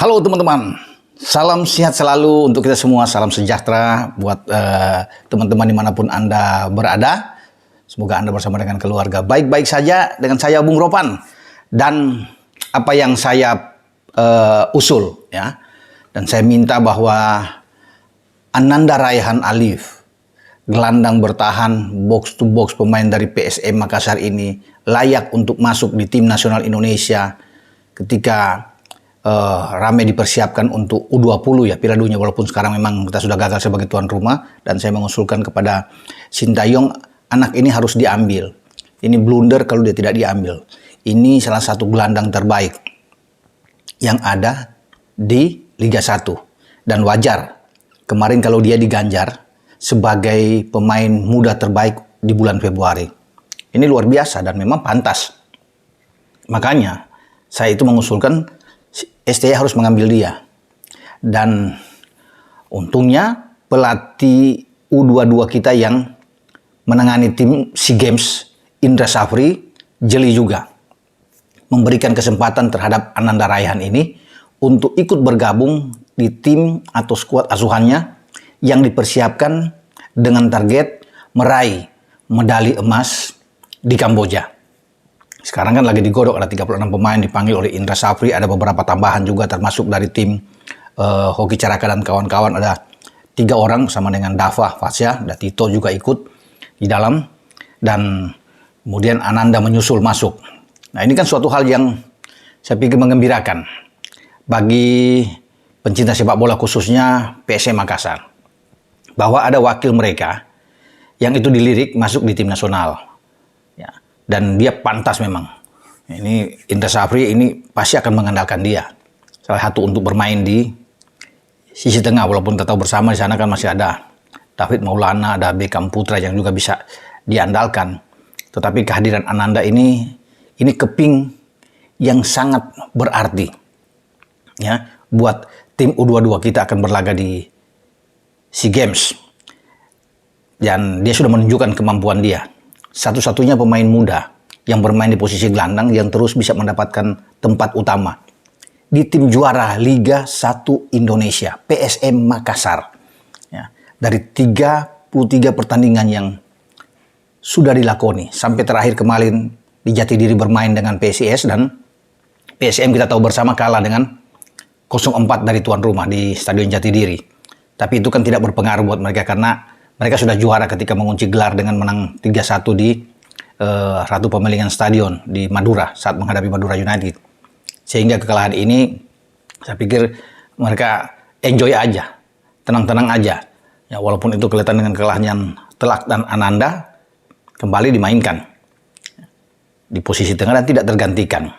Halo teman-teman, salam sehat selalu untuk kita semua, salam sejahtera buat teman-teman dimanapun Anda berada. Semoga Anda bersama dengan keluarga baik-baik saja. Dengan saya Bung Ropan, dan apa yang saya usul ya, dan saya minta bahwa Ananda Raihan Alif, gelandang bertahan box to box pemain dari PSM Makassar ini layak untuk masuk di tim nasional Indonesia ketika ramai dipersiapkan untuk U20 ya, Piala Dunia, walaupun sekarang memang kita sudah gagal sebagai tuan rumah. Dan saya mengusulkan kepada Sintayong, anak ini harus diambil. Ini blunder kalau dia tidak diambil. Ini salah satu gelandang terbaik yang ada di Liga 1. Dan wajar kemarin kalau dia diganjar sebagai pemain muda terbaik di bulan Februari. Ini luar biasa dan memang pantas. Makanya saya itu mengusulkan STY harus mengambil dia. Dan untungnya pelatih U22 kita yang menangani tim SEA Games, Indra Safri, jeli juga memberikan kesempatan terhadap Ananda Raihan ini untuk ikut bergabung di tim atau skuad asuhannya yang dipersiapkan dengan target meraih medali emas di Kamboja. Sekarang kan lagi digodok, ada 36 pemain dipanggil oleh Indra Safri, ada beberapa tambahan juga termasuk dari tim Hoki Caraka dan kawan-kawan, ada 3 orang sama dengan Dava Fasya, dan Tito juga ikut di dalam, dan kemudian Ananda menyusul masuk. Nah, ini kan suatu hal yang saya pikir menggembirakan bagi pencinta sepak bola khususnya PSM Makassar, bahwa ada wakil mereka yang itu dilirik masuk di tim nasional. Dan dia pantas memang. Ini Indra Safri ini pasti akan mengandalkan dia. Salah satu untuk bermain di sisi tengah, walaupun kita tahu bersama di sana kan masih ada David Maulana, ada Beckham Putra yang juga bisa diandalkan. Tetapi kehadiran Ananda ini keping yang sangat berarti ya buat tim U22 kita akan berlaga di SEA Games. Dan dia sudah menunjukkan kemampuan dia. Satu-satunya pemain muda yang bermain di posisi gelandang yang terus bisa mendapatkan tempat utama di tim juara Liga 1 Indonesia, PSM Makassar. Ya, dari 33 pertandingan yang sudah dilakoni sampai terakhir kemarin di Jatidiri bermain dengan PSIS, dan PSM kita tahu bersama kalah dengan 0-4 dari tuan rumah di Stadion Jatidiri. Tapi itu kan tidak berpengaruh buat mereka karena mereka sudah juara ketika mengunci gelar dengan menang 3-1 di Ratu Pemilingan Stadion di Madura saat menghadapi Madura United. Sehingga kekalahan ini saya pikir mereka enjoy aja, tenang-tenang aja. Ya, walaupun itu kelihatan dengan kekalahan yang telak, dan Ananda kembali dimainkan di posisi tengah dan tidak tergantikan.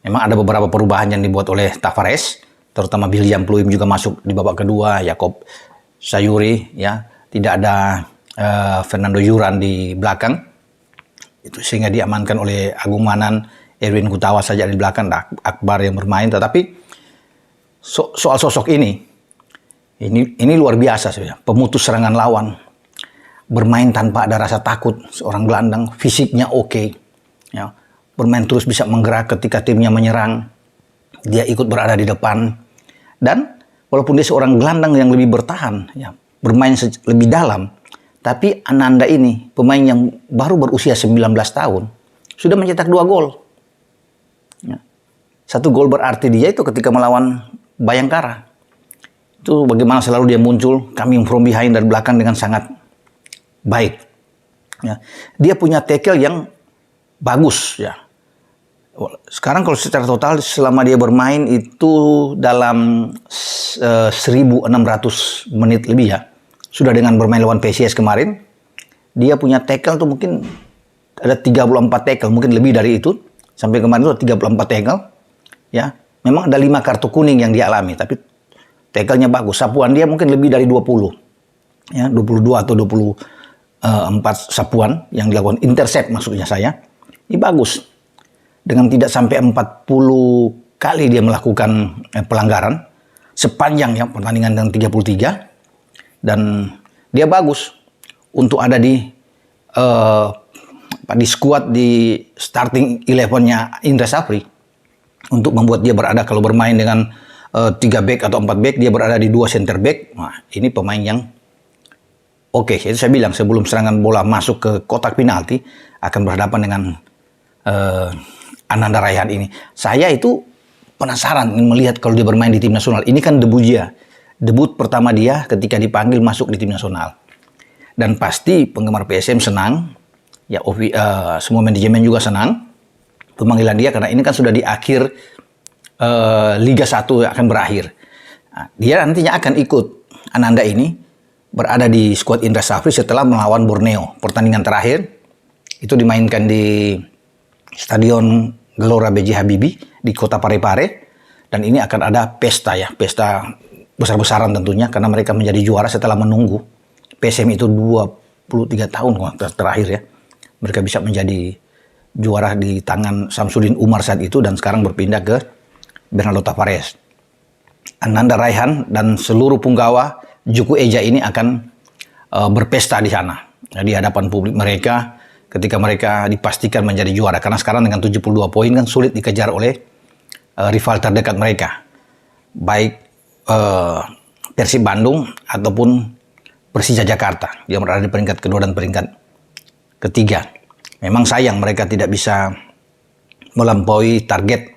Memang ada beberapa perubahan yang dibuat oleh Tavares, terutama William Pluim juga masuk di babak kedua, Yakob Sayuri, ya, tidak ada Fernando Yuran di belakang, itu sehingga diamankan oleh Agung Manan, Erwin Gutawa saja di belakang, Akbar yang bermain. Tetapi soal sosok ini luar biasa sebenarnya, pemutus serangan lawan, bermain tanpa ada rasa takut, seorang gelandang, fisiknya oke, ya, bermain terus bisa menggerak ketika timnya menyerang, dia ikut berada di depan, dan walaupun dia seorang gelandang yang lebih bertahan, ya, bermain lebih dalam, tapi Ananda ini pemain yang baru berusia 19 tahun sudah mencetak 2 gol. Ya. 1 gol berarti dia itu ketika melawan Bayangkara. Itu bagaimana selalu dia muncul, coming from behind dari belakang dengan sangat baik. Ya. Dia punya tackle yang bagus, ya. Sekarang kalau secara total selama dia bermain itu dalam 1.600 menit lebih ya, sudah dengan bermain lawan PSIS kemarin, dia punya tackle tuh mungkin ada 34 tackle, mungkin lebih dari itu. Sampai kemarin itu 34 tackle. Ya, memang ada 5 kartu kuning yang dia alami, tapi tackle-nya bagus. Sapuan dia mungkin lebih dari 20. Ya, 22 atau 24 sapuan yang dilakukan, intercept maksudnya saya. Ini bagus. Dengan tidak sampai 40 kali dia melakukan pelanggaran sepanjang ya pertandingan dengan 33. Dan dia bagus untuk ada di skuad di starting 11-nya Indra Safri. untuk membuat dia berada kalau bermain dengan 3 back atau 4 back, dia berada di 2 center back. Nah, ini pemain yang oke. Itu saya bilang sebelum serangan bola masuk ke kotak penalti akan berhadapan dengan Ananda Raihan ini. Saya itu penasaran ingin melihat kalau dia bermain di tim nasional. Ini kan debut pertama dia ketika dipanggil masuk di tim nasional. Dan pasti penggemar PSM senang, ya semua manajemen juga senang pemanggilan dia karena ini kan sudah di akhir Liga 1 akan berakhir. Nah, dia nantinya akan ikut Ananda ini berada di skuad Indra Safri setelah melawan Borneo. Pertandingan terakhir itu dimainkan di Stadion Gelora B.J. Habibie di kota Parepare, dan ini akan ada pesta besar-besaran tentunya karena mereka menjadi juara setelah menunggu PSM itu 23 tahun terakhir ya. Mereka bisa menjadi juara di tangan Samsudin Umar saat itu dan sekarang berpindah ke Bernardo Tavares. Ananda Raihan dan seluruh punggawa Juku Eja ini akan berpesta di sana di hadapan publik mereka ketika mereka dipastikan menjadi juara. Karena sekarang dengan 72 poin kan sulit dikejar oleh rival terdekat mereka. Baik Persib Bandung ataupun Persija Jakarta yang berada di peringkat kedua dan peringkat ketiga. Memang sayang mereka tidak bisa melampaui target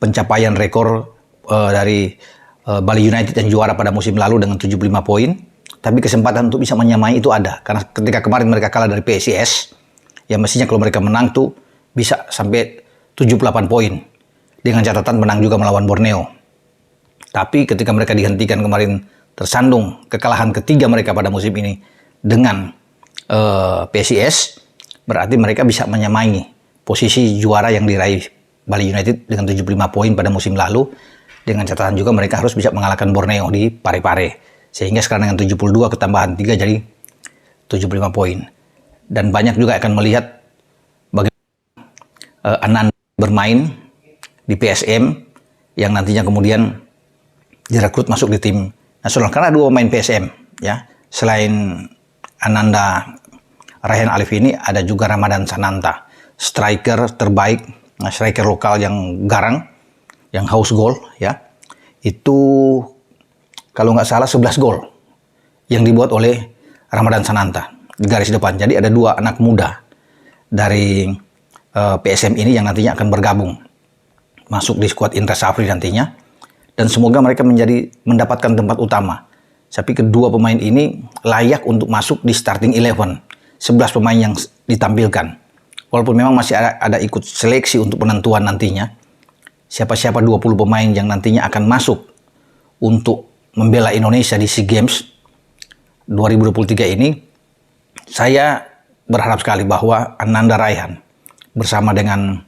pencapaian rekor dari Bali United yang juara pada musim lalu dengan 75 poin. Tapi kesempatan untuk bisa menyamai itu ada. Karena ketika kemarin mereka kalah dari PSIS, ya mestinya kalau mereka menang tuh bisa sampai 78 poin. Dengan catatan menang juga melawan Borneo. Tapi ketika mereka dihentikan kemarin tersandung kekalahan ketiga mereka pada musim ini dengan PSIS, berarti mereka bisa menyamai posisi juara yang diraih Bali United dengan 75 poin pada musim lalu. Dengan catatan juga mereka harus bisa mengalahkan Borneo di Parepare. Sehingga sekarang dengan 72 ketambahan 3 jadi 75 poin. Dan banyak juga akan melihat bagaimana Ananda bermain di PSM yang nantinya kemudian direkrut masuk di tim nasional. Karena 2 pemain PSM ya. Selain Ananda Raihan Alif ini ada juga Ramadan Sananta, striker terbaik, striker lokal yang garang, yang haus gol ya. Itu kalau nggak salah 11 gol yang dibuat oleh Ramadan Sananta di garis depan. Jadi ada 2 anak muda dari PSM ini yang nantinya akan bergabung masuk di skuad Indra Safri nantinya, dan semoga mereka mendapatkan tempat utama. Tapi kedua pemain ini layak untuk masuk di starting 11. 11 pemain yang ditampilkan. Walaupun memang masih ada ikut seleksi untuk penentuan nantinya. Siapa-siapa 20 pemain yang nantinya akan masuk untuk membela Indonesia di SEA Games 2023 ini. Saya berharap sekali bahwa Ananda Raihan bersama dengan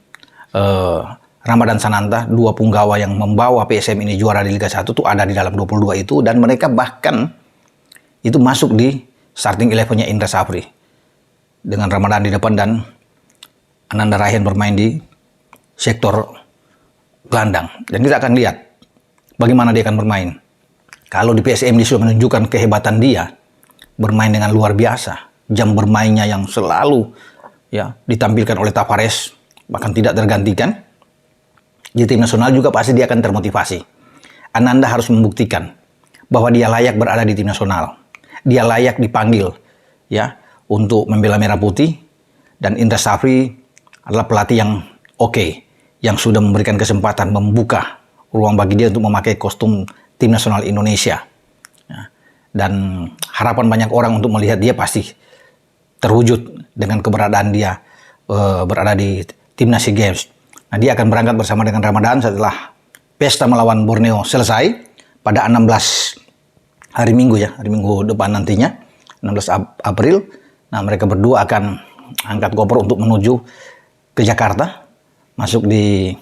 Ramadan Sananta, 2 punggawa yang membawa PSM ini juara di Liga 1 itu ada di dalam 22 itu, dan mereka bahkan itu masuk di starting 11-nya Indra Safri dengan Ramadan di depan dan Ananda Raihan bermain di sektor gelandang. Dan kita akan lihat bagaimana dia akan bermain. Kalau di PSM dia sudah menunjukkan kehebatan dia, bermain dengan luar biasa, jam bermainnya yang selalu ya ditampilkan oleh Tavares bahkan tidak tergantikan. Di tim nasional juga pasti dia akan termotivasi. Ananda harus membuktikan bahwa dia layak berada di tim nasional. Dia layak dipanggil ya untuk membela Merah Putih, dan Indra Safri adalah pelatih yang oke, yang sudah memberikan kesempatan membuka ruang bagi dia untuk memakai kostum tim nasional Indonesia. Ya. Dan harapan banyak orang untuk melihat dia pasti terwujud dengan keberadaan dia berada di Timnas SEA Games. Nah, dia akan berangkat bersama dengan Ramadan setelah pesta melawan Borneo selesai pada 16 hari Minggu ya, hari Minggu depan nantinya, 16 April. Nah, mereka berdua akan angkat koper untuk menuju ke Jakarta, masuk di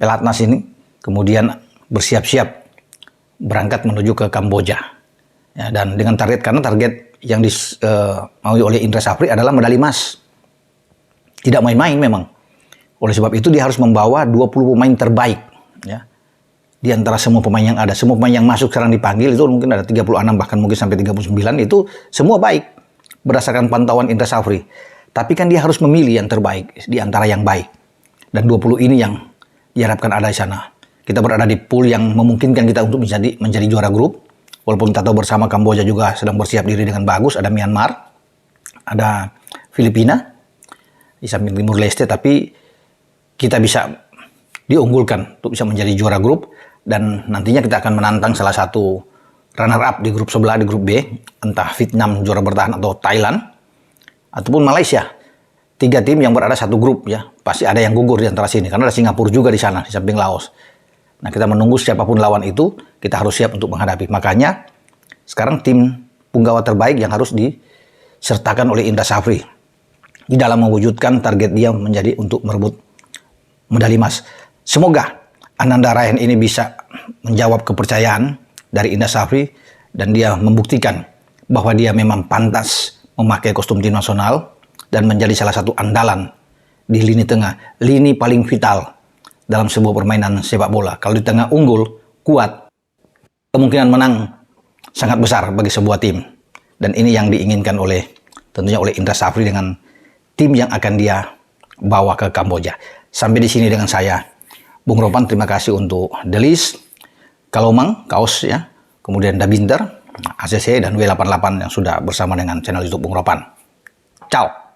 Pelatnas ini, kemudian bersiap-siap berangkat menuju ke Kamboja. Ya, dan dengan karena target yang mau oleh Indra Safri adalah medali emas. Tidak main-main memang. Oleh sebab itu dia harus membawa 20 pemain terbaik ya. Di antara semua pemain yang ada, semua pemain yang masuk sekarang dipanggil itu mungkin ada 36 bahkan mungkin sampai 39, itu semua baik berdasarkan pantauan Indra Safri. Tapi kan dia harus memilih yang terbaik di antara yang baik. Dan 20 ini yang diharapkan ada di sana. Kita berada di pool yang memungkinkan kita untuk menjadi juara grup. Walaupun kita tahu bersama Kamboja juga sedang bersiap diri dengan bagus. Ada Myanmar, ada Filipina, di samping Timur Leste. Tapi kita bisa diunggulkan untuk bisa menjadi juara grup. Dan nantinya kita akan menantang salah satu runner-up di grup sebelah, di grup B. Entah Vietnam juara bertahan atau Thailand. Ataupun Malaysia. 3 tim yang berada satu grup ya. Pasti ada yang gugur di antara sini. Karena ada Singapura juga di sana, di samping Laos. Nah, kita menunggu siapapun lawan itu, kita harus siap untuk menghadapi. Makanya, sekarang tim punggawa terbaik yang harus disertakan oleh Indra Safri di dalam mewujudkan target dia menjadi untuk merebut medali emas. Semoga Ananda Ryan ini bisa menjawab kepercayaan dari Indra Safri dan dia membuktikan bahwa dia memang pantas memakai kostum tim nasional dan menjadi salah satu andalan di lini tengah, lini paling vital dalam sebuah permainan sepak bola. Kalau di tengah unggul, kuat, kemungkinan menang sangat besar bagi sebuah tim. Dan ini yang diinginkan tentunya oleh Indra Safri dengan tim yang akan dia bawa ke Kamboja. Sampai di sini dengan saya, Bung Ropan. Terima kasih untuk Delis, Kalomang, Kaos ya, kemudian Dabinter, ACC dan W88 yang sudah bersama dengan channel YouTube Bung Ropan. Ciao.